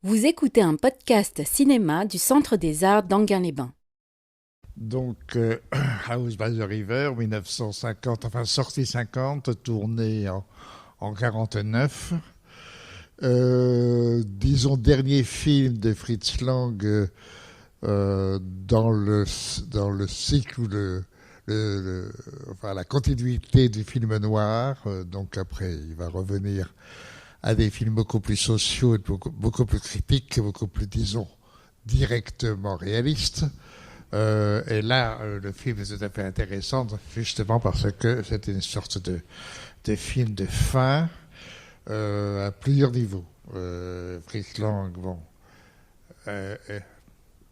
Vous écoutez un podcast cinéma du Centre des Arts d'Anguin-les-Bains. Donc, House by the River, 1950, enfin sortie 50, tournée en 49. Disons, dernier film de Fritz Lang dans le cycle ou enfin, la continuité du film noir. Donc après, il va revenir à des films beaucoup plus sociaux, et beaucoup plus critiques, beaucoup plus, disons, directement réalistes. Et là, le film est tout à fait intéressant, justement parce que c'est une sorte de film de fin à plusieurs niveaux. Fritz Lang, bon,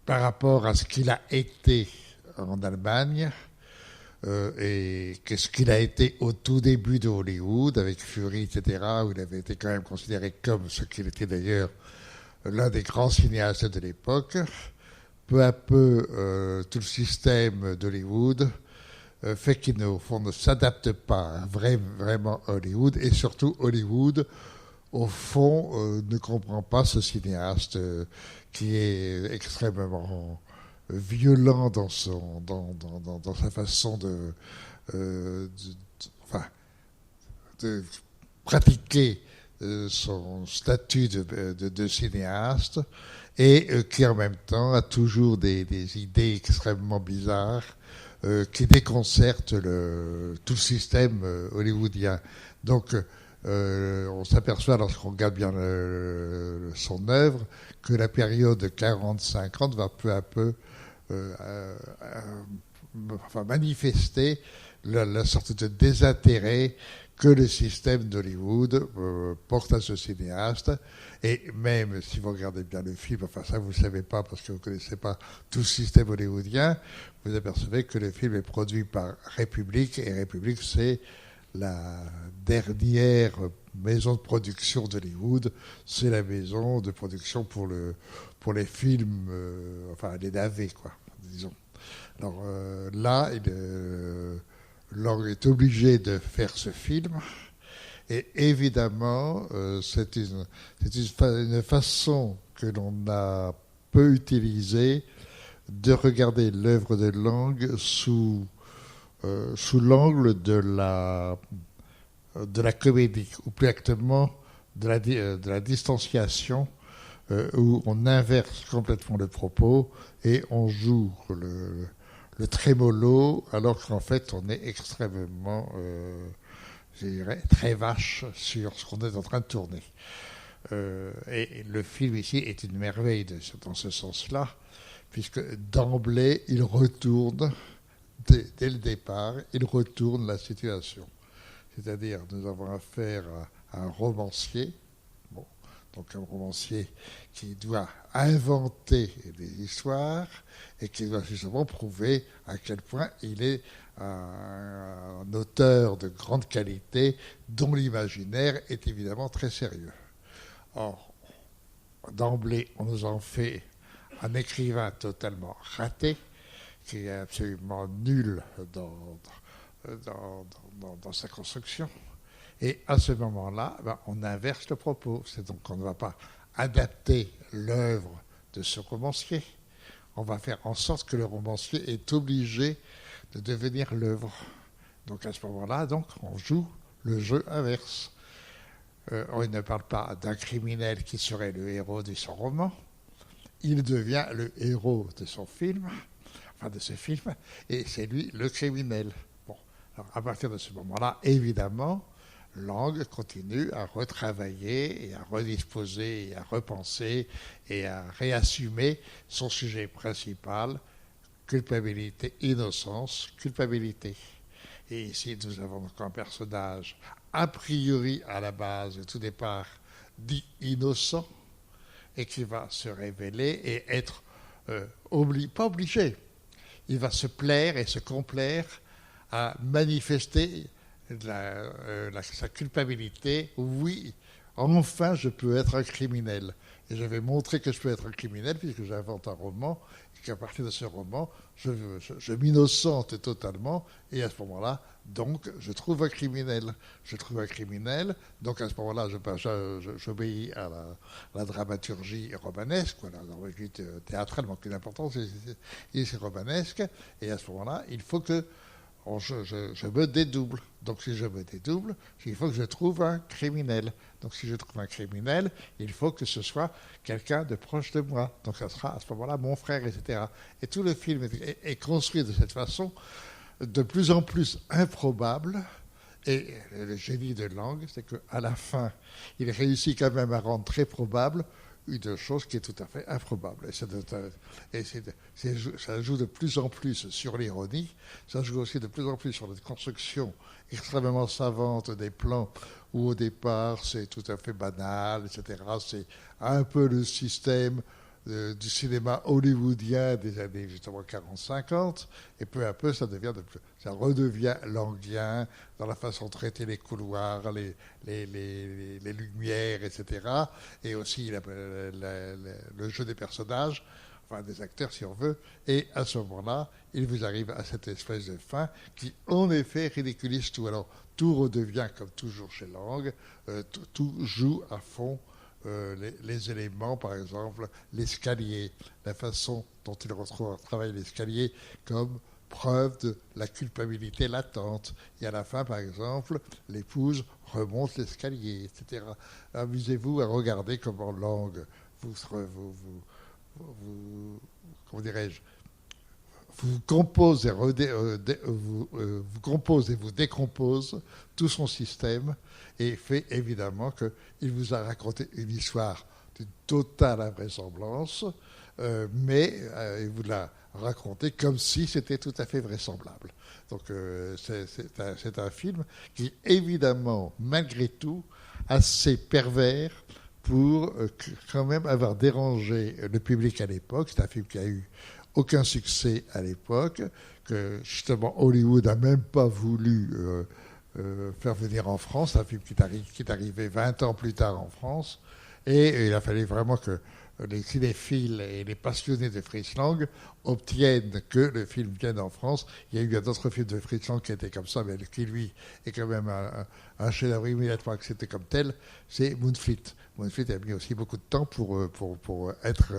par rapport à ce qu'il a été en Allemagne, et qu'est-ce qu'il a été au tout début de Hollywood, avec Fury, etc., où il avait été quand même considéré comme ce qu'il était d'ailleurs l'un des grands cinéastes de l'époque. Peu à peu, tout le système d'Hollywood fait qu'il au fond, ne s'adapte pas vraiment à Hollywood, et surtout Hollywood, au fond, ne comprend pas ce cinéaste qui est extrêmement violent dans sa façon enfin, de pratiquer son statut de cinéaste, et qui en même temps a toujours des idées extrêmement bizarres qui déconcertent tout le système hollywoodien. Donc on s'aperçoit lorsqu'on regarde bien son œuvre que la période 40-50 va peu à peu enfin, manifester la sorte de désintérêt que le système d'Hollywood porte à ce cinéaste. Et même si vous regardez bien le film, enfin ça vous ne le savez pas parce que vous ne connaissez pas tout le système hollywoodien, vous apercevez que le film est produit par République, et République, c'est la dernière maison de production d'Hollywood. C'est la maison de production pour les films, enfin les navets, quoi, disons. Alors là, Lang est obligé de faire ce film, et évidemment, c'est une façon que l'on a peu utilisée de regarder l'œuvre de Lang sous l'angle de la comédie, ou plus exactement de la distanciation, où on inverse complètement le propos et on joue le trémolo, alors qu'en fait on est extrêmement, je dirais, très vache sur ce qu'on est en train de tourner. Et le film ici est une merveille dans ce sens-là, puisque d'emblée il retourne, dès le départ, il retourne la situation. C'est-à-dire, nous avons affaire à un romancier, bon, donc un romancier qui doit inventer des histoires et qui doit justement prouver à quel point il est un auteur de grande qualité dont l'imaginaire est évidemment très sérieux. Or, d'emblée, on nous en fait un écrivain totalement raté, qui est absolument nul dans sa construction. Et à ce moment-là, on inverse le propos. C'est donc qu'on ne va pas adapter l'œuvre de ce romancier. On va faire en sorte que le romancier est obligé de devenir l'œuvre. Donc à ce moment-là, donc, on joue le jeu inverse. On ne parle pas d'un criminel qui serait le héros de son roman. Il devient le héros de son film, enfin de ce film, et c'est lui le criminel. Bon, alors à partir de ce moment-là, évidemment, Lang continue à retravailler et à redisposer et à repenser et à réassumer son sujet principal: culpabilité, innocence, culpabilité. Et ici, nous avons donc un personnage a priori, à la base, au tout départ, dit innocent, et qui va se révéler et être pas obligé. Il va se plaire et se complaire à manifester sa culpabilité. Oui, enfin je peux être un criminel. Et je vais montrer que je peux être un criminel puisque j'invente un roman et qu'à partir de ce roman, je m'innocente totalement et à ce moment-là, donc, je trouve un criminel. Je trouve un criminel, donc à ce moment-là, j'obéis à la dramaturgie romanesque, la dramaturgie théâtrale manque une importance, c'est romanesque, et à ce moment-là, il faut que je me dédouble. Donc si je me dédouble, il faut que je trouve un criminel. Donc si je trouve un criminel, il faut que ce soit quelqu'un de proche de moi. Donc ça sera à ce moment-là mon frère, etc. Et tout le film est construit de cette façon, de plus en plus improbable. Et le génie de Lang, c'est qu'à la fin, il réussit quand même à rendre très probable une chose qui est tout à fait improbable. Ça joue de plus en plus sur l'ironie, ça joue aussi de plus en plus sur la construction extrêmement savante des plans où au départ c'est tout à fait banal, etc. C'est un peu le système du cinéma hollywoodien des années justement 40-50, et peu à peu ça redevient langien dans la façon de traiter les couloirs, les lumières, etc. Et aussi le jeu des personnages, enfin des acteurs si on veut, et à ce moment-là, il vous arrive à cette espèce de fin qui en effet ridiculise tout. Alors tout redevient comme toujours chez Lang, tout joue à fond. Les éléments, par exemple, l'escalier, la façon dont il travaille l'escalier comme preuve de la culpabilité latente. Et à la fin, par exemple, l'épouse remonte l'escalier, etc. Amusez-vous à regarder comment Lang comment dirais-je, vous compose et vous décompose tout son système et fait évidemment qu'il vous a raconté une histoire d'une totale invraisemblance, mais il vous l'a raconté comme si c'était tout à fait vraisemblable. Donc c'est un film qui est évidemment, malgré tout, assez pervers pour quand même avoir dérangé le public à l'époque. C'est un film qui a eu aucun succès à l'époque, que justement Hollywood n'a même pas voulu faire venir en France. C'est un film qui est arrivé 20 ans plus tard en France, et il a fallu vraiment que les cinéphiles et les passionnés de Fritz Lang obtiennent que le film vienne en France. Il y a eu d'autres films de Fritz Lang qui étaient comme ça, mais qui lui est quand même un chef-d'œuvre immédiatement accepté comme tel, c'est Moonfleet. Moonfleet a mis aussi beaucoup de temps pour être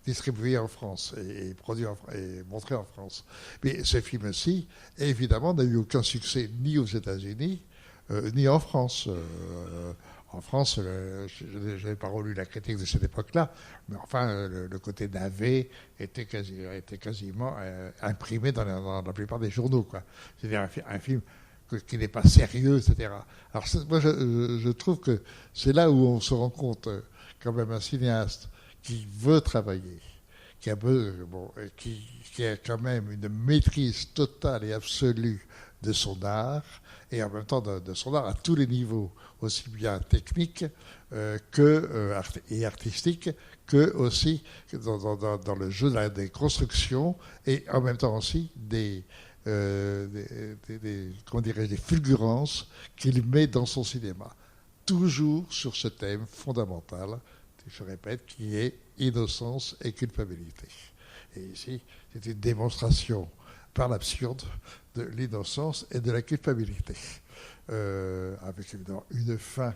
distribué en France et produit et montré en France. Mais ce film-ci, évidemment, n'a eu aucun succès ni aux États-Unis, ni en France. En France, je n'avais pas relu la critique de cette époque-là, mais enfin, le côté navet était quasiment imprimé dans la plupart des journaux, quoi. C'est-à-dire un film qui n'est pas sérieux, etc. Alors moi, je trouve que c'est là où on se rend compte, quand même, un cinéaste qui veut travailler, qui a quand même une maîtrise totale et absolue de son art, et en même temps de son art à tous les niveaux, aussi bien technique et artistique, que aussi dans le jeu des constructions, et en même temps aussi comment dirais-je, des fulgurances qu'il met dans son cinéma. Toujours sur ce thème fondamental, je répète, qui est innocence et culpabilité. Et ici, c'est une démonstration par l'absurde de l'innocence et de la culpabilité, avec évidemment une fin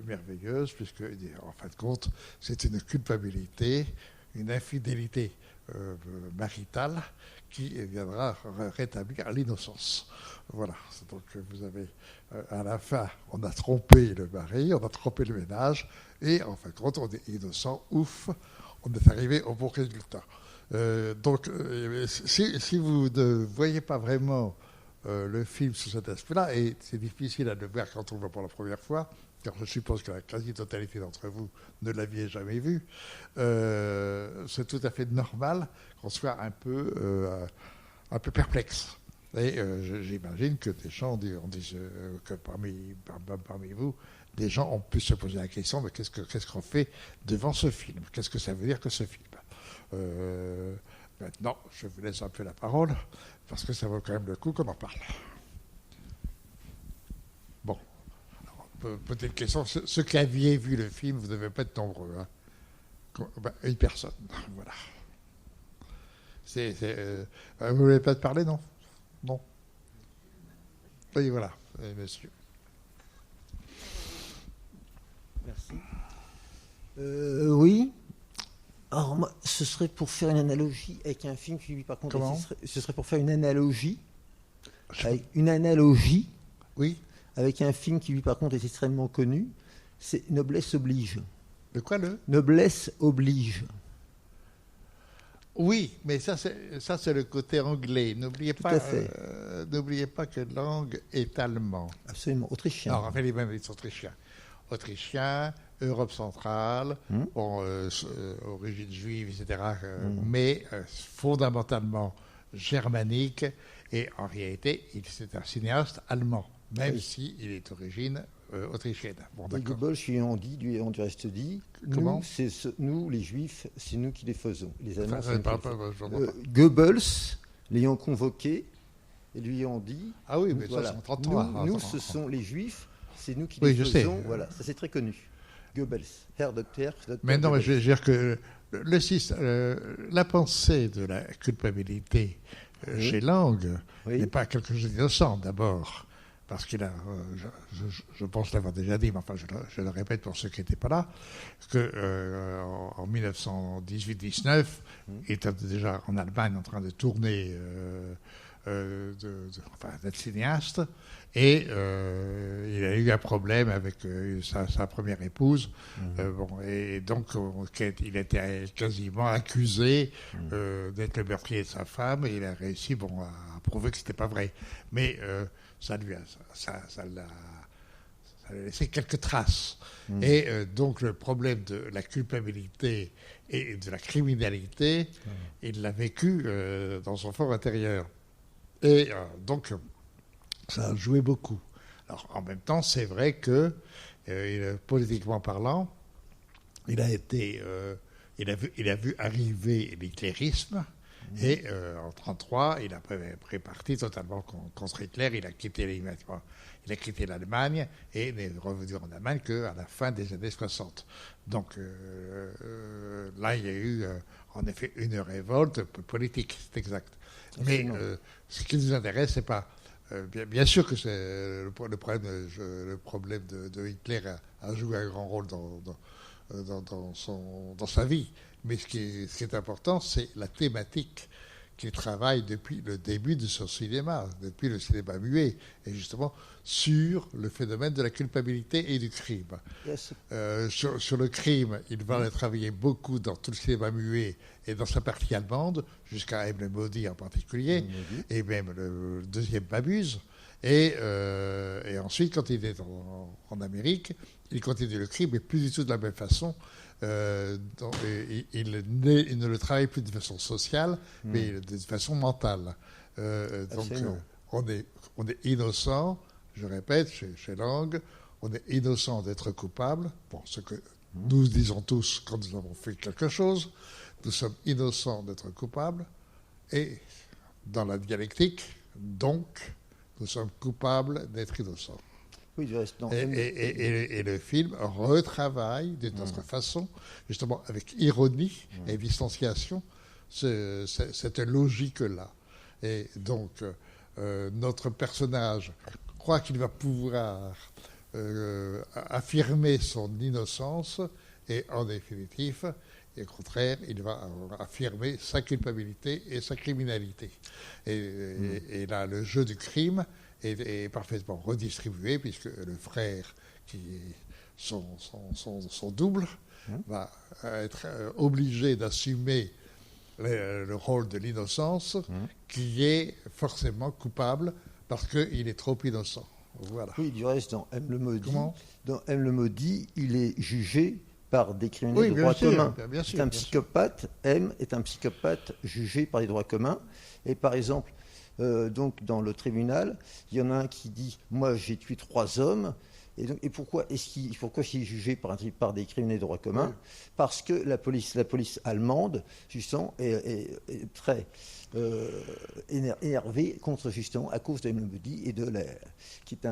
merveilleuse, puisque en fin de compte, c'est une culpabilité, une infidélité maritale qui viendra rétablir l'innocence. Voilà. Donc vous avez à la fin, on a trompé le mari, on a trompé le ménage, et en fin de compte, on est innocent, ouf, on est arrivé au bon résultat. Donc, si vous ne voyez pas vraiment le film sous cet aspect-là, et c'est difficile à le voir quand on le voit pour la première fois, car je suppose que la quasi-totalité d'entre vous ne l'aviez jamais vu, c'est tout à fait normal qu'on soit un peu perplexe. Et j'imagine que des gens que parmi vous, des gens ont pu se poser la question, mais qu'est-ce qu'on fait devant ce film? Qu'est-ce que ça veut dire que ce film? Maintenant, je vous laisse un peu la parole, parce que ça vaut quand même le coup qu'on en parle. Bon. Alors, Peut-être question. Ceux qui aviez vu le film, vous ne devez pas être nombreux. Hein. Une personne. Voilà. Vous ne voulez pas te parler, non? Non. Oui, voilà, monsieur. Merci. Oui. Alors, moi, ce serait pour faire une analogie avec un film qui, lui, par contre, Comment ce serait pour faire une analogie. Avec une analogie. Oui. Avec un film qui, lui, par contre, est extrêmement connu. C'est Noblesse oblige. De quoi Noblesse oblige. Oui, mais ça c'est le côté anglais. N'oubliez pas que langue est allemand. Absolument, autrichien. Non, enfin les mêmes, ils sont autrichiens. Autrichien, Europe centrale, origine juive, etc. Mais fondamentalement germanique. Et en réalité, c'est un cinéaste allemand, même s'il est d'origine autrichienne. Bon, et Goebbels, lui ont du reste dit, comment nous, les Juifs, c'est nous qui les faisons. Les Allemands, Goebbels, l'ayant convoqué, et lui ont dit... Ah oui, mais voilà, ça, c'est 30 ans. Nous, ce sont les Juifs, c'est nous qui les faisons. Voilà, ça c'est très connu. Goebbels, Herr Docteur. Mais non, mais je veux dire que la pensée de la culpabilité chez Lang n'est pas quelque chose d'innocent, d'abord. Parce qu'il a, je pense l'avoir déjà dit, mais enfin je le répète pour ceux qui n'étaient pas là, qu'en 1918-19, il était déjà en Allemagne en train de tourner, d'être cinéaste, et il a eu un problème avec sa première épouse, et donc il était quasiment accusé d'être le meurtrier de sa femme, et il a réussi à prouver que ce n'était pas vrai. Mais ça l'a laissé quelques traces. Et donc le problème de la culpabilité et de la criminalité, il l'a vécu dans son fort intérieur. Et donc ça a joué beaucoup. Alors en même temps, c'est vrai que politiquement parlant, il a vu arriver l'hitlérisme. Et en 1933, il a pris parti totalement contre Hitler. Il a quitté l'Allemagne et n'est revenu en Allemagne qu'à la fin des années 60. Donc là, il y a eu en effet une révolte politique, c'est exact. Mais ce qui nous intéresse, c'est pas... bien sûr que c'est le problème de Hitler a joué un grand rôle dans sa vie. Mais ce qui est important, c'est la thématique qu'il travaille depuis le début de son cinéma, depuis le cinéma muet, et justement sur le phénomène de la culpabilité et du crime. Yes. Sur le crime, il va le travailler beaucoup dans tout le cinéma muet et dans sa partie allemande, jusqu'à M. le Maudit en particulier, et même le deuxième Babuse. Et ensuite, quand il est en Amérique, il continue le crime, mais plus du tout de la même façon. Il ne le travaille plus de façon sociale, mais de façon mentale. Donc, on est innocent, je répète, chez Lang, on est innocent d'être coupable. Bon, ce que nous disons tous quand nous avons fait quelque chose, nous sommes innocents d'être coupables, et dans la dialectique, donc, nous sommes coupables d'être innocents. Oui, et le film retravaille d'une autre façon, justement avec ironie et distanciation, cette logique-là. Et donc, notre personnage croit qu'il va pouvoir affirmer son innocence, et en définitive, et au contraire, il va affirmer sa culpabilité et sa criminalité. Et là, le jeu du crime est parfaitement redistribué, puisque le frère, qui est son double, va être obligé d'assumer le rôle de l'innocence, qui est forcément coupable parce qu'il est trop innocent. Voilà. Oui, du reste, dans M. le Maudit, il est jugé par des criminels de droit commun. C'est un psychopathe. M est un psychopathe jugé par les droits communs. Et par exemple, donc dans le tribunal, il y en a un qui dit « Moi, j'ai tué 3 hommes ». Et pourquoi est-il jugé par des criminels de droit commun ? Parce que la police allemande, justement, est très énervée contre, justement, à cause de M. le Maudit et qui est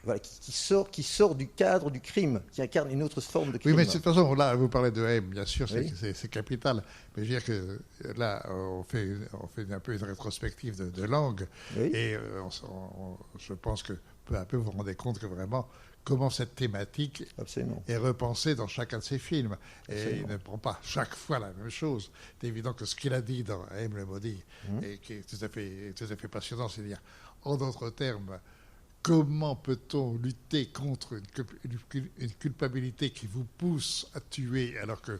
voilà, qui sort du cadre du crime, qui incarne une autre forme de crime. Oui, mais de toute façon, là, vous parlez de M, bien sûr, c'est capital. Mais je veux dire que là, on fait un peu une rétrospective de langue. Oui. Et je pense que peu à peu, vous vous rendez compte que vraiment, comment cette thématique est repensée dans chacun de ses films. Et il ne prend pas chaque fois la même chose. C'est évident que ce qu'il a dit dans M le maudit, et qui est tout à fait passionnant, c'est de dire, en d'autres termes, comment peut-on lutter contre une culpabilité qui vous pousse à tuer alors que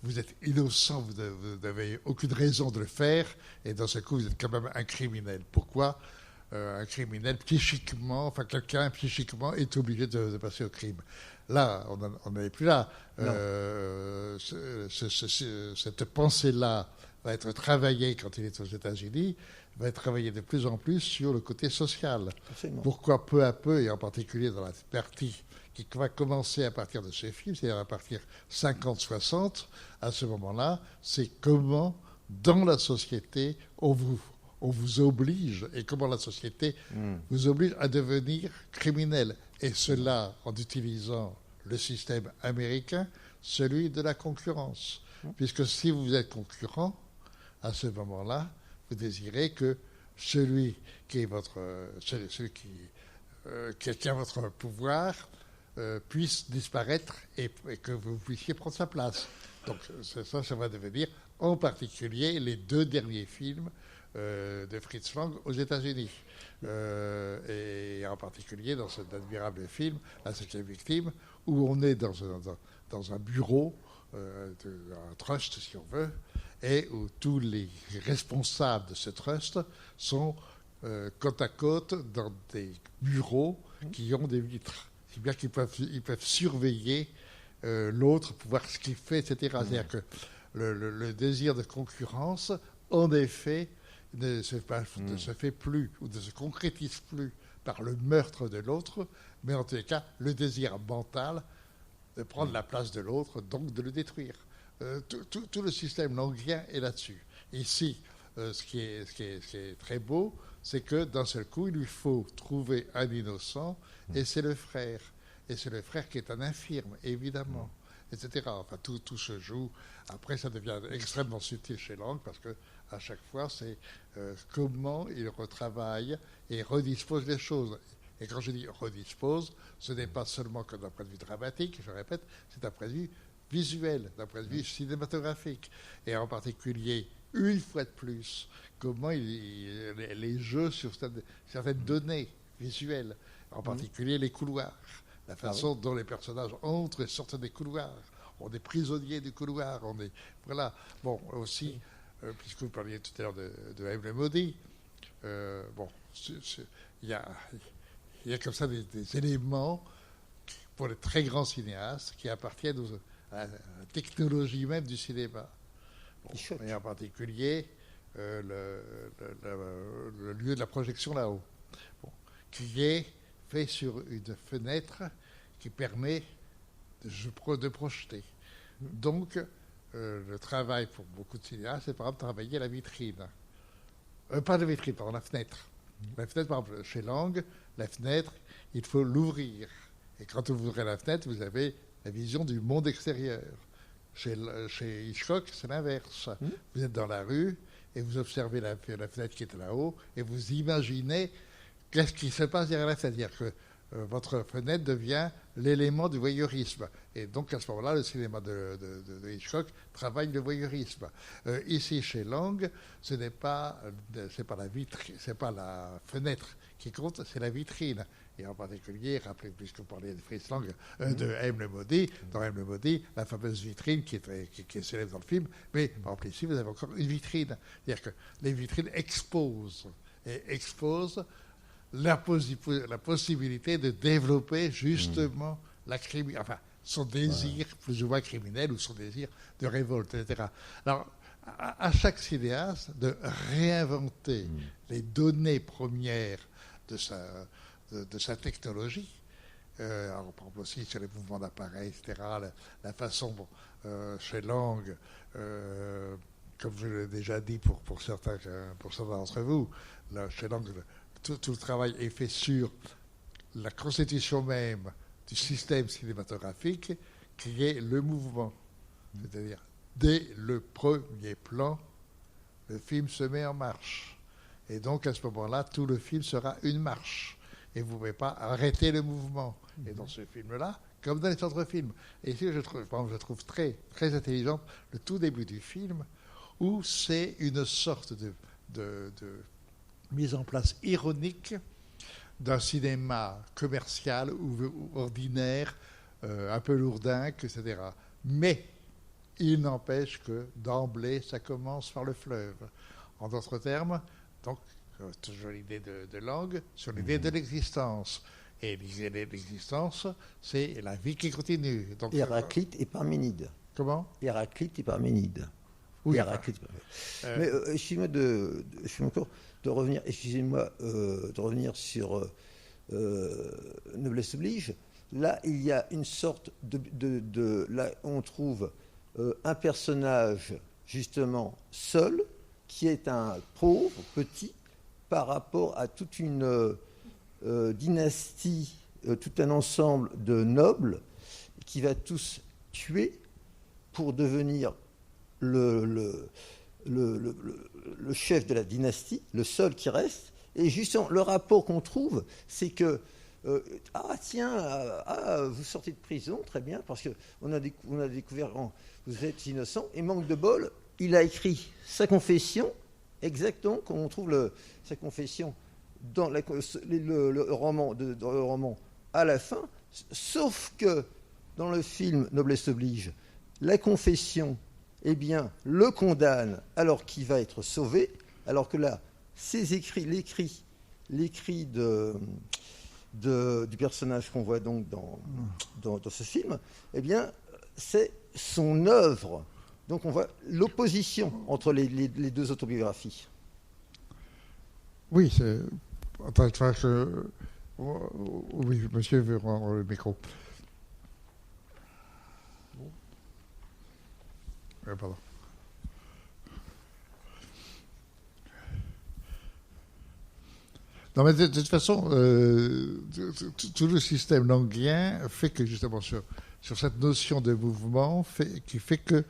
vous êtes innocent, vous n'avez aucune raison de le faire, et dans ce coup, vous êtes quand même un criminel. Pourquoi un criminel, psychiquement, enfin quelqu'un psychiquement est obligé de passer au crime? Là, on n'est plus là. Cette pensée-là va être travaillée quand il est aux États-Unis, va être travaillée de plus en plus sur le côté social. Absolument. Pourquoi peu à peu, et en particulier dans la partie qui va commencer à partir de ce film, c'est-à-dire à partir 50-60, à ce moment-là, c'est comment, dans la société, on vous oblige, et comment la société vous oblige à devenir criminel. Et cela en utilisant le système américain, celui de la concurrence. Puisque si vous êtes concurrent, à ce moment-là, vous désirez que celui qui a votre pouvoir puisse disparaître et que vous puissiez prendre sa place. Donc ça va devenir en particulier les 2 derniers films de Fritz Lang aux États-Unis. Et en particulier dans cet admirable film, La 5e victime, où on est dans un bureau, un trust si on veut, et où tous les responsables de ce trust sont côte à côte dans des bureaux qui ont des vitres. C'est bien qu'ils peuvent surveiller l'autre pour voir ce qu'il fait, etc. C'est-à-dire que le désir de concurrence, en effet, ne se fait plus ou ne se concrétise plus par le meurtre de l'autre, mais en tous les cas, le désir mental de prendre la place de l'autre, donc de le détruire. Tout le système langien est là-dessus. Ici, ce qui est très beau, c'est que d'un seul coup, il lui faut trouver un innocent, et c'est le frère. Et c'est le frère qui est un infirme, évidemment, etc. Enfin, tout se joue. Après, ça devient extrêmement subtil chez Lang, parce que à chaque fois, c'est comment il retravaille et redispose les choses. Et quand je dis redispose, ce n'est pas seulement que d'un point de vue dramatique, je répète, c'est d'un point de vue visuel, d'un point de vue cinématographique. Et en particulier, une fois de plus, comment les jeux sur certaines données visuelles, en particulier les couloirs, la façon dont les personnages entrent et sortent des couloirs. On est prisonniers du couloir, voilà. Bon, aussi, puisque vous parliez tout à l'heure de M le maudit, il y a comme ça des éléments pour les très grands cinéastes qui appartiennent à la technologie même du cinéma. Et en particulier le lieu de la projection là-haut, qui est fait sur une fenêtre qui permet de projeter. Donc, le travail pour beaucoup de cinéastes, c'est par exemple travailler la vitrine. Pas la vitrine, pardon, la fenêtre. La fenêtre, par exemple, chez Lang, la fenêtre, il faut l'ouvrir. Et quand vous ouvrez la fenêtre, vous avez la vision du monde extérieur. Chez Hitchcock, c'est l'inverse. Vous êtes dans la rue et vous observez la fenêtre qui est là-haut et vous imaginez qu'est-ce qui se passe derrière la fenêtre. C'est-à-dire que votre fenêtre devient l'élément du voyeurisme. Et donc, à ce moment-là, le cinéma de Hitchcock travaille le voyeurisme. Ici, chez Lang, c'est pas la fenêtre qui compte, c'est la vitrine. Et en particulier, rappelez, puisque vous parlez de Fritz Lang, de M le maudit, dans M le maudit, la fameuse vitrine qui est célèbre dans le film, mais par exemple ici, vous avez encore une vitrine. C'est-à-dire que les vitrines exposent la possibilité de développer justement son désir plus ou moins criminel ou son désir de révolte, etc. Alors, à chaque cinéaste de réinventer les données premières de sa technologie, alors, par exemple aussi sur les mouvements d'appareil, etc., la façon chez Lang, comme je l'ai déjà dit pour certains d'entre vous, chez Lang, tout le travail est fait sur la constitution même du système cinématographique qui est le mouvement. C'est-à-dire, dès le premier plan, le film se met en marche. Et donc, à ce moment-là, tout le film sera une marche. Et vous ne pouvez pas arrêter le mouvement. Et dans ce film-là, comme dans les autres films. Et ici, je trouve très, très intelligent le tout début du film, où c'est une sorte de mise en place ironique d'un cinéma commercial ou ordinaire, un peu lourdingue, etc. Mais il n'empêche que d'emblée, ça commence par le fleuve. En d'autres termes, donc, toujours l'idée de langue, sur l'idée de l'existence. Et l'idée de l'existence, c'est la vie qui continue. Donc, Héraclite et Parménide. Comment ? Héraclite et Parménide. Oui. Héraclite. Mais excusez-moi de revenir. Excusez-moi de revenir sur Noblesse oblige. Là, il y a une sorte là, on trouve un personnage justement seul, qui est un pauvre petit par rapport à toute une dynastie, tout un ensemble de nobles qui va tous tuer pour devenir le chef de la dynastie, le seul qui reste. Et justement, le rapport qu'on trouve, c'est que vous sortez de prison, très bien, parce qu'on a découvert vous êtes innocent, et manque de bol, il a écrit sa confession, exactement comme on trouve sa confession dans le roman à la fin, sauf que dans le film Noblesse oblige, la confession, eh bien, le condamne alors qu'il va être sauvé, alors que là, l'écrit du personnage qu'on voit donc dans ce film, eh bien, c'est son œuvre. Donc on voit l'opposition entre les deux autobiographies. Oui, c'est... Oui, monsieur veut rendre le micro. Pardon. Non, mais de toute façon, tout le système languien fait que, justement, sur cette notion de mouvement, qui fait que,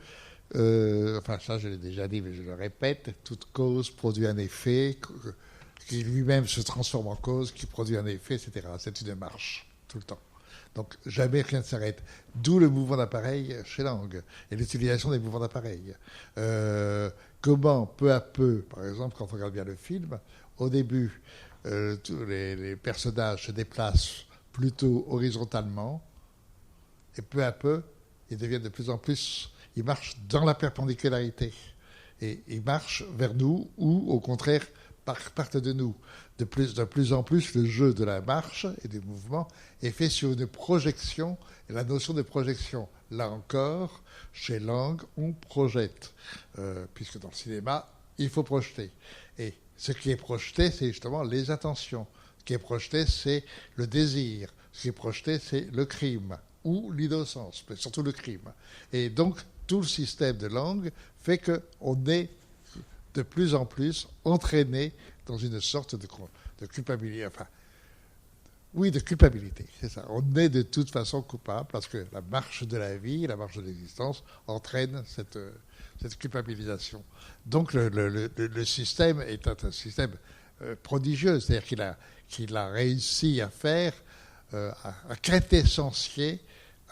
enfin, ça, je l'ai déjà dit, mais je le répète, toute cause produit un effet, qui lui-même se transforme en cause, qui produit un effet, etc. C'est une marche, tout le temps. Donc, jamais rien ne s'arrête. D'où le mouvement d'appareil chez Lang et l'utilisation des mouvements d'appareil. Comment, peu à peu, par exemple, quand on regarde bien le film, au début, tous les personnages se déplacent plutôt horizontalement, et peu à peu, ils deviennent de plus en plus, ils marchent dans la perpendicularisé. Et ils marchent vers nous, ou au contraire, partent de nous. De plus en plus, le jeu de la marche et du mouvement est fait sur une projection, et la notion de projection, là encore, chez Lang, on projette, puisque dans le cinéma, il faut projeter. Et ce qui est projeté, c'est justement les intentions. Ce qui est projeté, c'est le désir. Ce qui est projeté, c'est le crime, ou l'innocence, mais surtout le crime. Et donc, tout le système de Lang fait qu'on est de plus en plus entraîné dans une sorte de culpabilité. Enfin, oui, de culpabilité, c'est ça. On est de toute façon coupable parce que la marche de la vie, la marche de l'existence entraîne cette culpabilisation. Donc le système est un système prodigieux, c'est-à-dire qu'il a réussi à faire, à quintessentier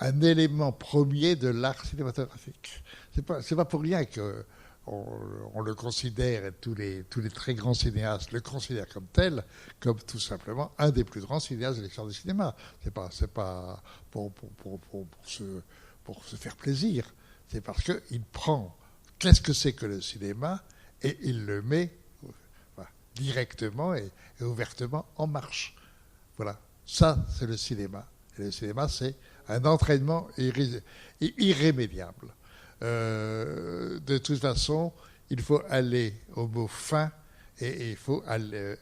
un élément premier de l'art cinématographique. C'est pas pour rien que on le considère, et tous les très grands cinéastes le considèrent comme tel, comme tout simplement un des plus grands cinéastes de l'histoire du cinéma. C'est pas pour se faire plaisir. C'est parce qu'il prend qu'est-ce que c'est que le cinéma et il le met directement et ouvertement en marche. Voilà. Ça, c'est le cinéma. Et le cinéma, c'est un entraînement irrémédiable. De toute façon, il faut aller au mot fin et il faut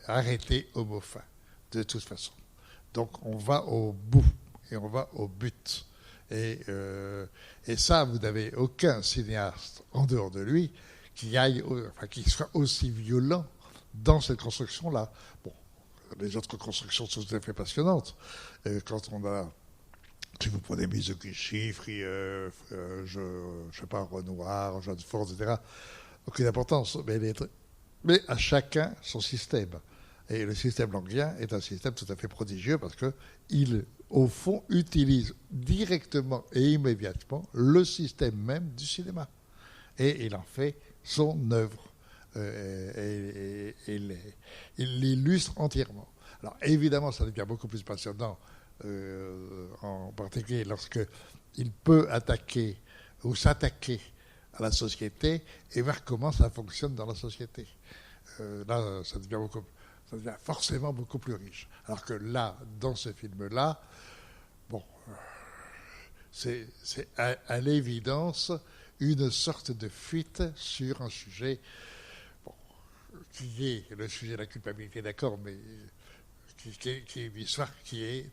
arrêter au mot fin, de toute façon. Donc on va au bout et on va au but. Et ça, vous n'avez aucun cinéaste en dehors de lui qui soit aussi violent dans cette construction-là. Bon, les autres constructions sont tout à fait passionnantes. Et quand on a, si vous prenez Mizoguchi, je sais pas, Renoir, Jean de Force, etc., aucune importance. Mais à chacun son système. Et le système languien est un système tout à fait prodigieux parce qu'il, au fond, utilise directement et immédiatement le système même du cinéma. Et il en fait son œuvre. Il l'illustre entièrement. Alors évidemment, ça devient beaucoup plus passionnant, en particulier lorsqu'il peut attaquer ou s'attaquer à la société et voir comment ça fonctionne dans la société. Là, ça devient forcément beaucoup plus riche. Alors que là, dans ce film-là, bon, c'est à l'évidence une sorte de fuite sur un sujet qui est le sujet de la culpabilité, d'accord, mais qui est une histoire qui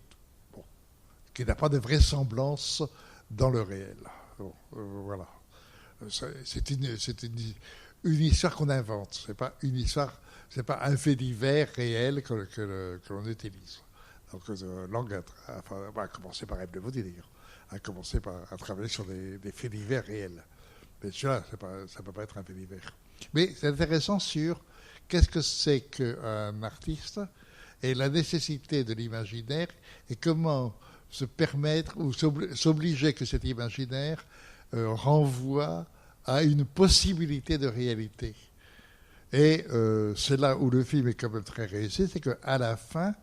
n'a pas de vraisemblance dans le réel. Bon, voilà. C'est une histoire qu'on invente. C'est pas une histoire, c'est pas un fait divers réel que l'on utilise. Donc, Lang a commencé par Eblevoudi, d'ailleurs, a commencé à travailler sur des faits divers réels. Mais celui-là, ça ne peut pas être un fait divers. Mais c'est intéressant sur qu'est-ce que c'est qu'un artiste et la nécessité de l'imaginaire et comment se permettre ou s'obliger que cet imaginaire renvoie à une possibilité de réalité. Et c'est là où le film est quand même très réussi, c'est qu'à la fin,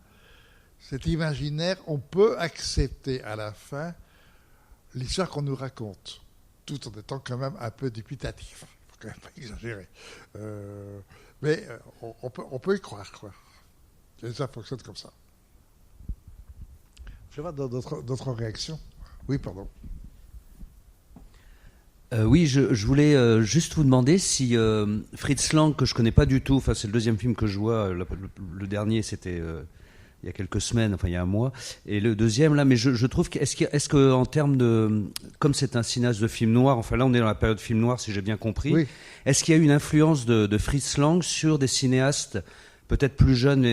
cet imaginaire, on peut accepter à la fin l'histoire qu'on nous raconte, tout en étant quand même un peu dubitatif. Il ne faut quand même pas exagérer. Mais on peut y croire, quoi. Et ça fonctionne comme ça. Je vais voir d'autres réactions. Oui, pardon. Oui, je voulais juste vous demander si Fritz Lang, que je connais pas du tout, enfin c'est le deuxième film que je vois, le dernier c'était il y a quelques semaines, enfin il y a un mois, et le deuxième là, mais je trouve est-ce que en termes de, comme c'est un cinéaste de film noir, enfin là on est dans la période film noir si j'ai bien compris, oui. Est-ce qu'il y a eu une influence de Fritz Lang sur des cinéastes peut-être plus jeunes,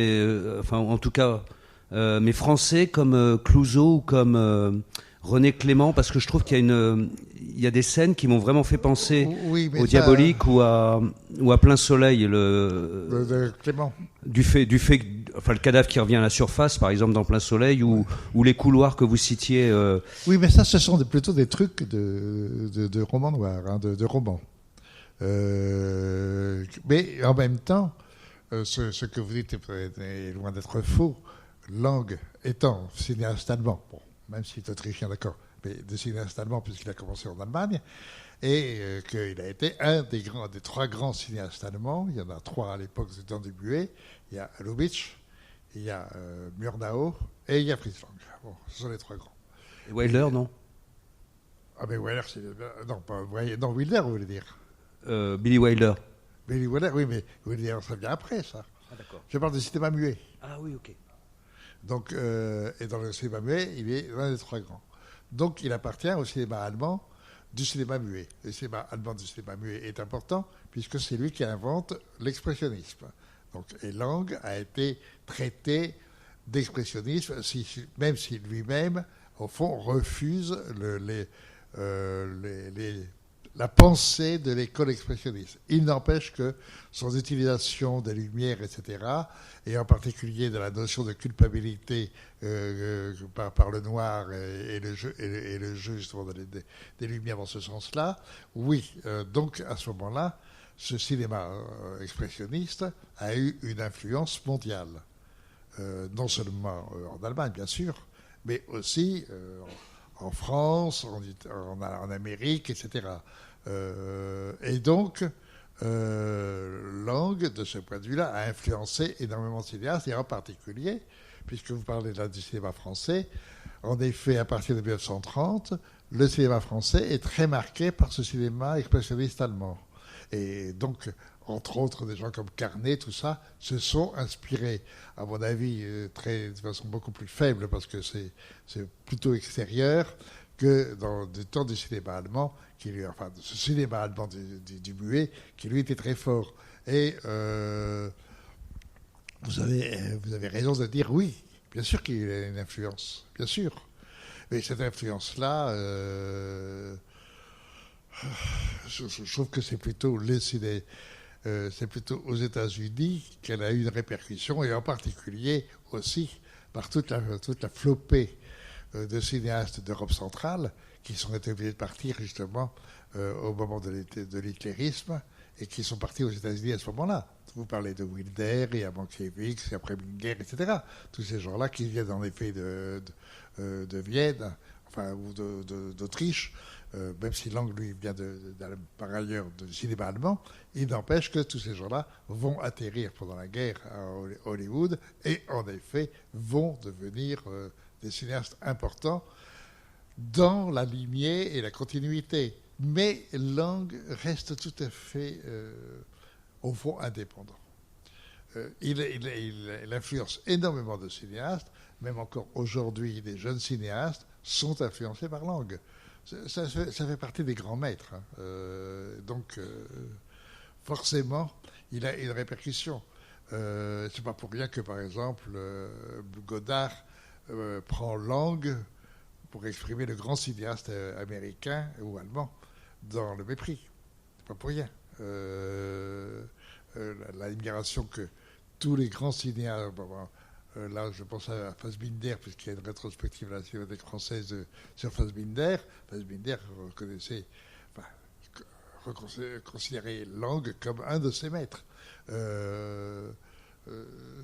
enfin en tout cas mais français comme Clouzot ou comme René Clément, parce que je trouve qu'il y a des scènes qui m'ont vraiment fait penser au Diabolique ou à Plein Soleil, de Clément. Du fait, enfin le cadavre qui revient à la surface, par exemple dans Plein Soleil, ou les couloirs que vous citiez. Oui, mais ça, ce sont plutôt des trucs de romans noirs, hein, de romans. Mais en même temps, ce que vous dites est loin d'être faux. Lang étant cinéaste allemand, bon, même s'il est autrichien, d'accord, mais de cinéaste allemand puisqu'il a commencé en Allemagne, et qu'il a été un des trois grands cinéastes allemands. Il y en a trois à l'époque du temps du muet. Il y a Lubitsch, il y a Murnau et il y a Fritz Lang. Bon, ce sont les trois grands. Et Wilder, non? Ah mais Wilder, c'est... Non, pas Wilder, vous voulez dire Billy Wilder. Billy Wilder, oui, mais Wilder, ça vient après, ça. Ah d'accord. Je parle du cinéma muet. Ah oui, ok. Donc, et dans le cinéma muet, il est l'un des trois grands. Donc, il appartient au cinéma allemand du cinéma muet. Le cinéma allemand du cinéma muet est important puisque c'est lui qui invente l'expressionnisme. Donc, et Lang a été traité d'expressionnisme, même si lui-même, au fond, refuse la pensée de l'école expressionniste. Il n'empêche que son utilisation des lumières, etc., et en particulier de la notion de culpabilité par le noir et le jeu justement des lumières dans ce sens-là, oui. Donc à ce moment-là, ce cinéma expressionniste a eu une influence mondiale, non seulement en Allemagne, bien sûr, mais aussi en France, en Amérique, etc. Et donc, Lang, de ce point de vue-là, a influencé énormément de cinéastes, et en particulier, puisque vous parlez là du cinéma français, en effet, à partir de 1930, le cinéma français est très marqué par ce cinéma expressionniste allemand. Et donc, entre autres, des gens comme Carnet, tout ça, se sont inspirés, à mon avis, de façon beaucoup plus faible, parce que c'est plutôt extérieur, que dans le temps du cinéma allemand, enfin, ce cinéma allemand du muet, qui lui était très fort. Et vous avez raison de dire oui. Bien sûr qu'il y a une influence, bien sûr. Mais cette influence-là, je trouve que c'est plutôt aux États-Unis qu'elle a eu une répercussion, et en particulier aussi par toute la flopée de cinéastes d'Europe centrale qui sont été obligés de partir justement au moment de l'hitlérisme et qui sont partis aux États-Unis à ce moment-là. Vous parlez de Wilder et à Mankiewicz et après Minger, etc. Tous ces gens-là qui viennent en effet de Vienne, enfin, ou d'Autriche, même si Lang, lui, vient par ailleurs du cinéma allemand, il n'empêche que tous ces gens-là vont atterrir pendant la guerre à Hollywood et, en effet, vont devenir des cinéastes importants dans la lignée et la continuité. Mais Lang reste tout à fait, au fond, indépendant. Il influence énormément de cinéastes, même encore aujourd'hui, des jeunes cinéastes sont influencés par Lang. Ça fait partie des grands maîtres. Donc, forcément, il a une répercussion. C'est pas pour rien que, par exemple, Godard prend Lang pour exprimer le grand cinéaste américain ou allemand dans Le Mépris. C'est pas pour rien. L'admiration que tous les grands cinéastes... là, je pense à Fassbinder, puisqu'il y a une rétrospective de la Cinémathèque française sur Fassbinder. Fassbinder considérait Lang comme un de ses maîtres.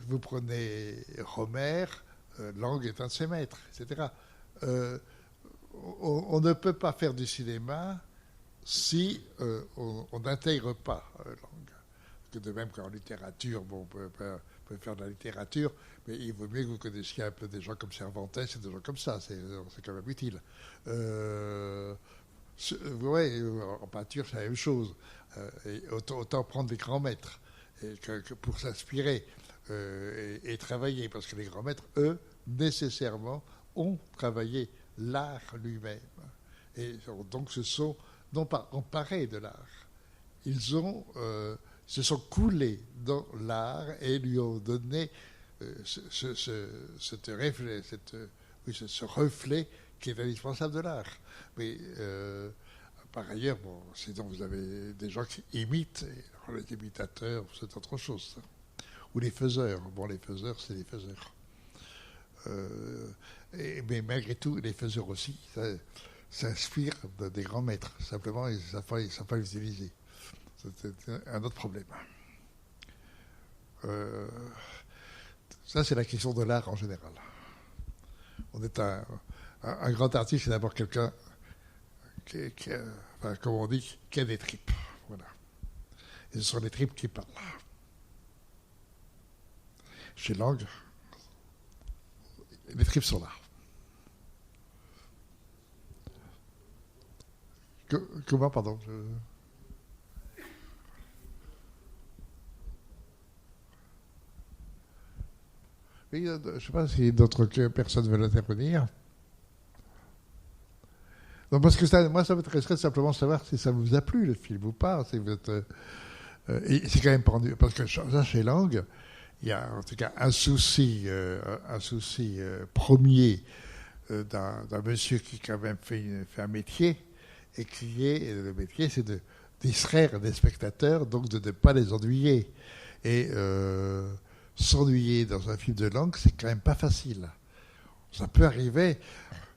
Vous prenez Romer, Lang est un de ses maîtres, etc. On ne peut pas faire du cinéma si on n'intègre pas Lang. De même qu'en littérature, on peut faire de la littérature, mais il vaut mieux que vous connaissiez un peu des gens comme Cervantes et des gens comme ça, c'est quand même utile. Ouais, en peinture, c'est la même chose. Et autant prendre des grands maîtres que pour s'inspirer et travailler, parce que les grands maîtres, eux, nécessairement, ont travaillé l'art lui-même. Et donc, se sont non pas emparés de l'art, ils se sont coulés dans l'art et lui ont donné ce reflet qui est indispensable de l'art. Mais par ailleurs, sinon vous avez des gens qui imitent, et les imitateurs, c'est autre chose. Ça. Ou les faiseurs. Les faiseurs, c'est les faiseurs. Mais malgré tout, les faiseurs aussi, ça inspire des grands maîtres. Simplement, ils ne savent pas l'utiliser. C'est un autre problème. Ça, c'est la question de l'art en général. On est un grand artiste, c'est d'abord quelqu'un comme on dit, qui a des tripes. Voilà. Et ce sont les tripes qui parlent. Chez Lang, les tripes sont là. Comment, pardon Oui, je ne sais pas si d'autres personnes veulent intervenir. Non, parce que moi, ça m'intéresserait simplement de savoir si ça vous a plu, le film, ou pas. Si vous êtes, et c'est quand même pendu. Parce que ça, chez Lang, il y a en tout cas un souci premier d'un monsieur qui quand même fait un métier, et le métier, c'est de distraire des spectateurs, donc de ne pas les ennuyer. Et s'ennuyer dans un film de Lang, c'est quand même pas facile. Ça peut arriver,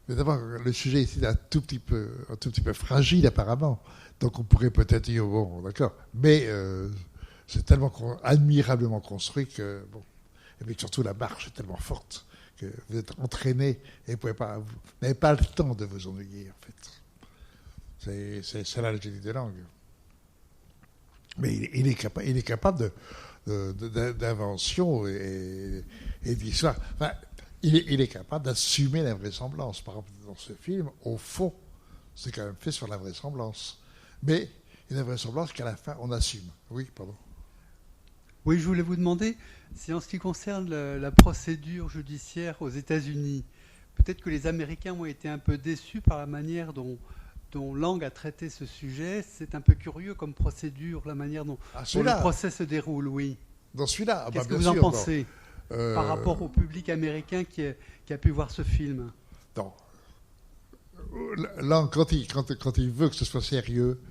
mais d'abord, le sujet ici est un tout petit peu fragile apparemment. Donc on pourrait peut-être dire, bon, d'accord, mais c'est tellement admirablement construit que, bon, et puis surtout la marche est tellement forte que vous êtes entraîné et vous n'avez pas le temps de vous ennuyer, en fait. C'est là le génie de Lang. Mais il est capable d'invention et d'histoire. Enfin, il est capable d'assumer la vraisemblance. Par exemple, dans ce film, au fond, c'est quand même fait sur la vraisemblance. Mais une vraisemblance qu'à la fin, on assume. Oui, pardon. Oui, je voulais vous demander si en ce qui concerne la procédure judiciaire aux États-Unis, peut-être que les Américains ont été un peu déçus par la manière dont Lang a traité ce sujet. C'est un peu curieux comme procédure, la manière dont le procès se déroule, oui. Dans celui-là, qu'est-ce que vous en pensez par rapport au public américain qui a pu voir ce film? Non. Là, quand il veut que ce soit sérieux,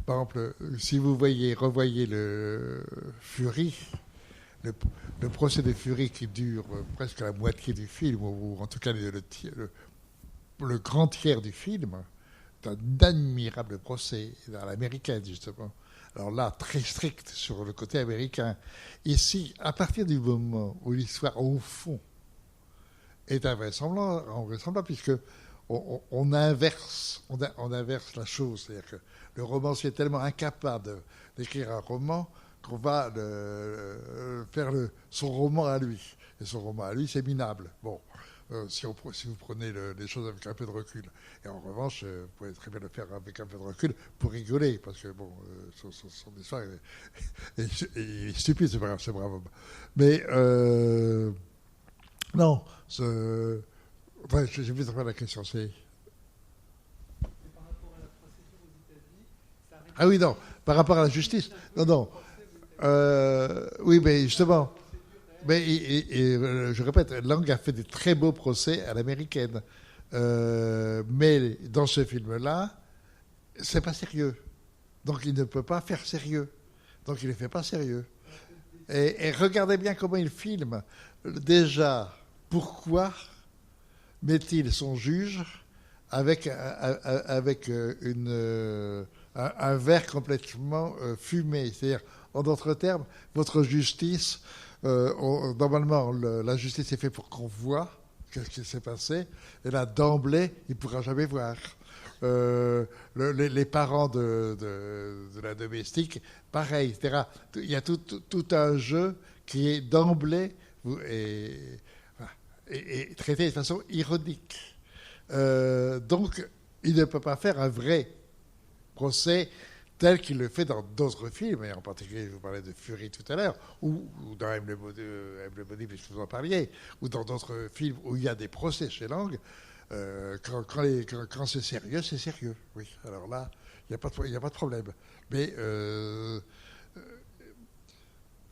par exemple, si vous revoyez le Fury, le procès de Fury qui dure presque la moitié du film, ou en tout cas le grand tiers du film, c'est un admirable procès à l'américaine, justement. Alors là, très strict sur le côté américain. Ici, à partir du moment où l'histoire, au fond, est invraisemblable, puisque on inverse la chose. C'est-à-dire que le romancier est tellement incapable d'écrire un roman qu'on va faire son roman à lui. Et son roman à lui, c'est minable. Bon, si vous prenez les choses avec un peu de recul. Et en revanche, vous pouvez très bien le faire avec un peu de recul pour rigoler, parce que bon, son histoire est stupide, c'est brave homme. Mais non, enfin, j'ai vu très bien la question. C'est par rapport à la procédure aux États-Unis. Ah oui, non, par rapport à la justice. Non. Oui, mais justement. Mais je répète, Lang a fait des très beaux procès à l'américaine. Mais dans ce film-là, c'est pas sérieux. Donc il ne peut pas faire sérieux. Donc il ne fait pas sérieux. Et regardez bien comment il filme. Déjà, pourquoi met-il son juge avec un verre complètement fumé? C'est-à-dire, en d'autres termes, votre justice... normalement, la justice est faite pour qu'on voit ce qui s'est passé. Et là, d'emblée, il ne pourra jamais voir. Les parents de la domestique, pareil, etc. Il y a tout un jeu qui est d'emblée et traité de façon ironique. Donc, il ne peut pas faire un vrai procès tel qu'il le fait dans d'autres films, et en particulier, je vous parlais de Fury tout à l'heure, ou dans M. le Body, puisque vous en parliez, ou dans d'autres films où il y a des procès chez Lang. Quand c'est sérieux, c'est sérieux. Oui, alors là, il n'y a pas de problème. Mais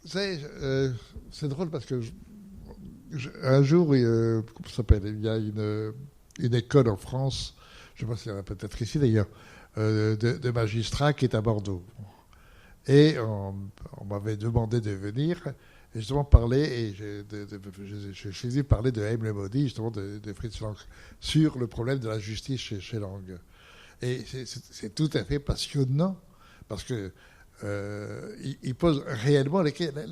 c'est drôle parce que un jour, comment ça s'appelle, il y a une école en France, je ne sais pas s'il y en a peut-être ici d'ailleurs, de magistrats qui est à Bordeaux. Et on m'avait demandé de venir et justement parler, et j'ai choisi de parler de M. le Body, justement de Fritz Lang, sur le problème de la justice chez Lang. Et c'est tout à fait passionnant, parce que il pose réellement les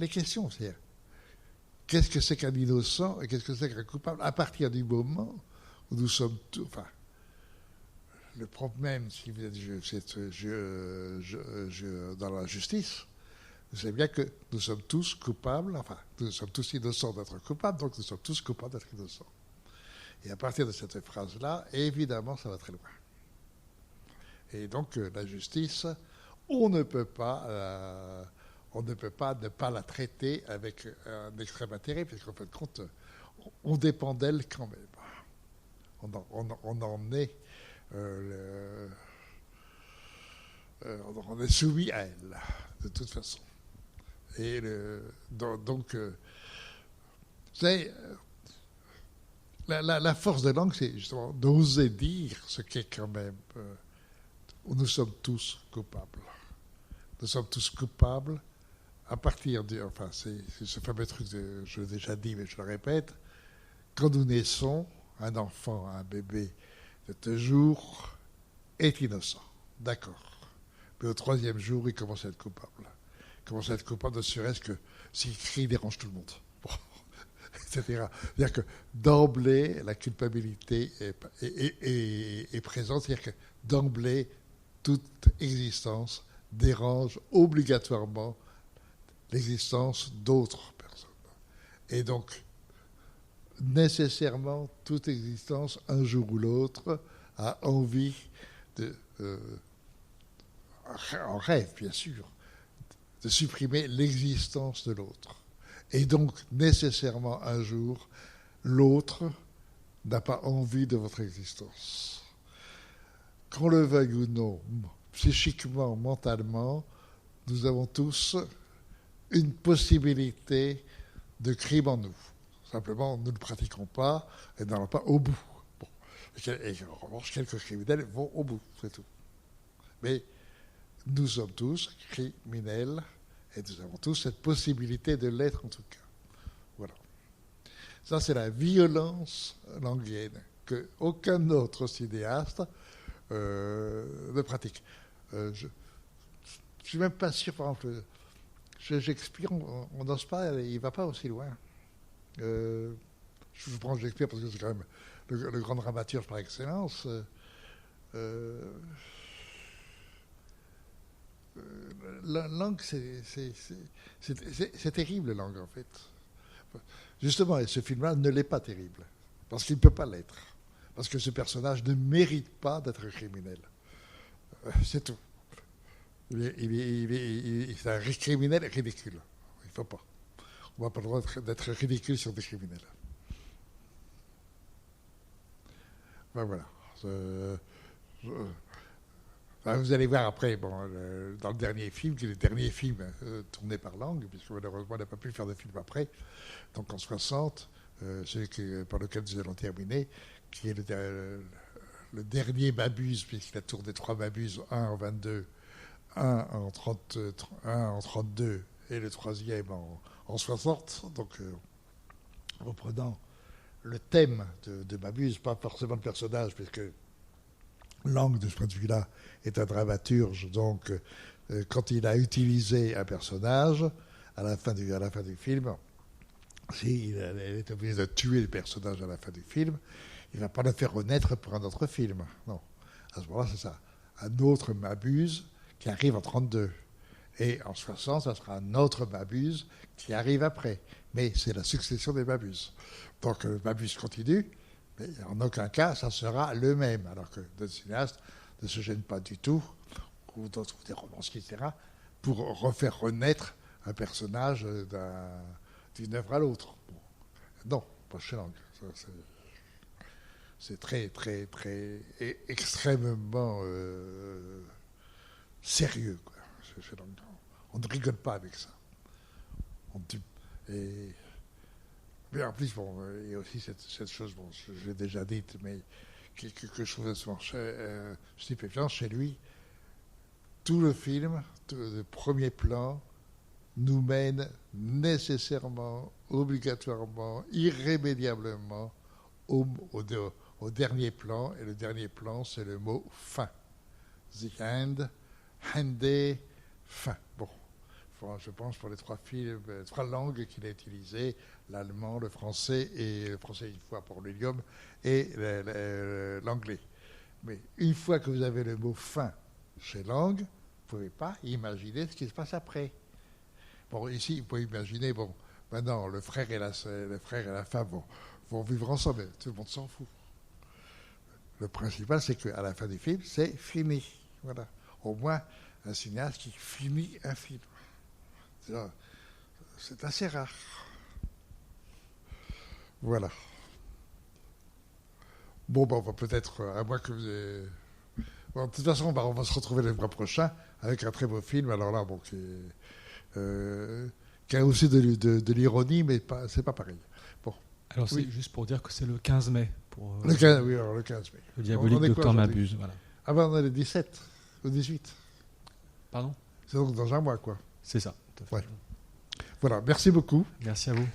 questions. C'est-à-dire, qu'est-ce que c'est qu'un innocent et qu'est-ce que c'est qu'un coupable à partir du moment où nous sommes tous... Enfin, le problème, si vous êtes dans la justice, vous savez bien que nous sommes tous coupables, enfin, nous sommes tous innocents d'être coupables, donc nous sommes tous coupables d'être innocents. Et à partir de cette phrase-là, évidemment, ça va très loin. Et donc, la justice, on ne peut pas ne pas la traiter avec un extrême intérêt, puisqu'en fin de compte, on dépend d'elle quand même. On en est... on est soumis à elle, de toute façon. Et donc, la force de Lang, c'est justement d'oser dire ce qu'est quand même où nous sommes tous coupables. Nous sommes tous coupables à partir de... Enfin, c'est ce fameux truc, je l'ai déjà dit, mais je le répète, quand nous naissons, un enfant, un bébé de 2 jours est innocent. D'accord. Mais au 3e jour, il commence à être coupable. Il commence à être coupable, ne serait-ce que s'il crie, il dérange tout le monde. Bon. Etc. C'est-à-dire que d'emblée, la culpabilité est présente. C'est-à-dire que d'emblée, toute existence dérange obligatoirement l'existence d'autres personnes. Et donc, nécessairement, toute existence, un jour ou l'autre, a envie en rêve, bien sûr, de supprimer l'existence de l'autre. Et donc, nécessairement, un jour, l'autre n'a pas envie de votre existence. Qu'on le veuille ou non, psychiquement, mentalement, nous avons tous une possibilité de crime en nous. Simplement, nous ne le pratiquons pas et n'allons pas au bout. Bon. Et en revanche, quelques criminels vont au bout, c'est tout. Mais nous sommes tous criminels et nous avons tous cette possibilité de l'être en tout cas. Voilà. Ça, c'est la violence languienne qu'aucun autre cinéaste ne pratique. Je ne suis même pas sûr, par exemple, Shakespeare, on n'ose pas, il ne va pas aussi loin. Je prends Shakespeare parce que c'est quand même le grand dramaturge par excellence. La langue, c'est terrible, la langue, en fait. Justement, et ce film-là ne l'est pas terrible, parce qu'il ne peut pas l'être. Parce que ce personnage ne mérite pas d'être criminel. C'est tout. C'est un criminel ridicule. Il ne faut pas. On n'a pas le droit d'être ridicule sur des criminels. Ben voilà. Vous allez voir après, bon, dans le dernier film, qui est le dernier film tourné par Lang, puisque malheureusement on n'a pas pu faire de film après, donc en 60, celui par lequel nous allons terminer, qui est le dernier Mabuse, puisqu'il a tourné 3 Mabuses, un en 22, un en 32 et le troisième en 60. Donc, reprenant le thème de Mabuse, pas forcément le personnage, puisque Lang, de ce point de vue-là, est un dramaturge. Donc, quand il a utilisé un personnage, à la fin du film, s'il est obligé de tuer le personnage à la fin du film, il ne va pas le faire renaître pour un autre film. Non. À ce moment-là, c'est ça. Un autre Mabuse qui arrive en 32. Et en 60, ça sera un autre Mabuse qui arrive après. Mais c'est la succession des Mabuses. Donc, le Mabuse continue, mais en aucun cas, ça sera le même. Alors que d'autres cinéastes ne se gênent pas du tout, ou d'autres, des romanciers, etc., pour refaire renaître un personnage d'une œuvre à l'autre. Bon. Non, pas chez Lang. C'est très, très, très extrêmement sérieux, quoi. On ne rigole pas avec ça. Mais en plus, bon, il y a aussi cette chose, bon, je l'ai déjà dite, mais quelque chose de souvent stupéfiant chez lui. Tout le film, le premier plan, nous mène nécessairement, obligatoirement, irrémédiablement au dernier plan. Et le dernier plan, c'est le mot « fin ». The end, Hende, fin. Bon, je pense pour les 3 langues qu'il a utilisées, l'allemand, le français, et le français une fois pour l'hélium, et l'anglais. Mais une fois que vous avez le mot fin chez Lang, vous ne pouvez pas imaginer ce qui se passe après. Bon, ici, vous pouvez imaginer, bon, maintenant, le frère et la femme vont vivre ensemble, tout le monde s'en fout. Le principal, c'est qu'à la fin du film, c'est fini. Voilà. Au moins, un cinéaste qui finit un film. C'est assez rare. Voilà. Bon, on va peut-être, à moins que vous bon, de toute façon, on va se retrouver le mois prochain avec un très beau film. Alors là, bon, qui a aussi de l'ironie, mais c'est pas pareil. Bon. Alors, c'est juste pour dire que c'est le 15 mai. Le 15 mai. Le diabolique Docteur Mabuse, voilà. Ah ben, on est le 17 ou 18. Pardon ? C'est donc dans un mois, quoi. C'est ça. Ouais. Voilà, merci beaucoup. Merci à vous.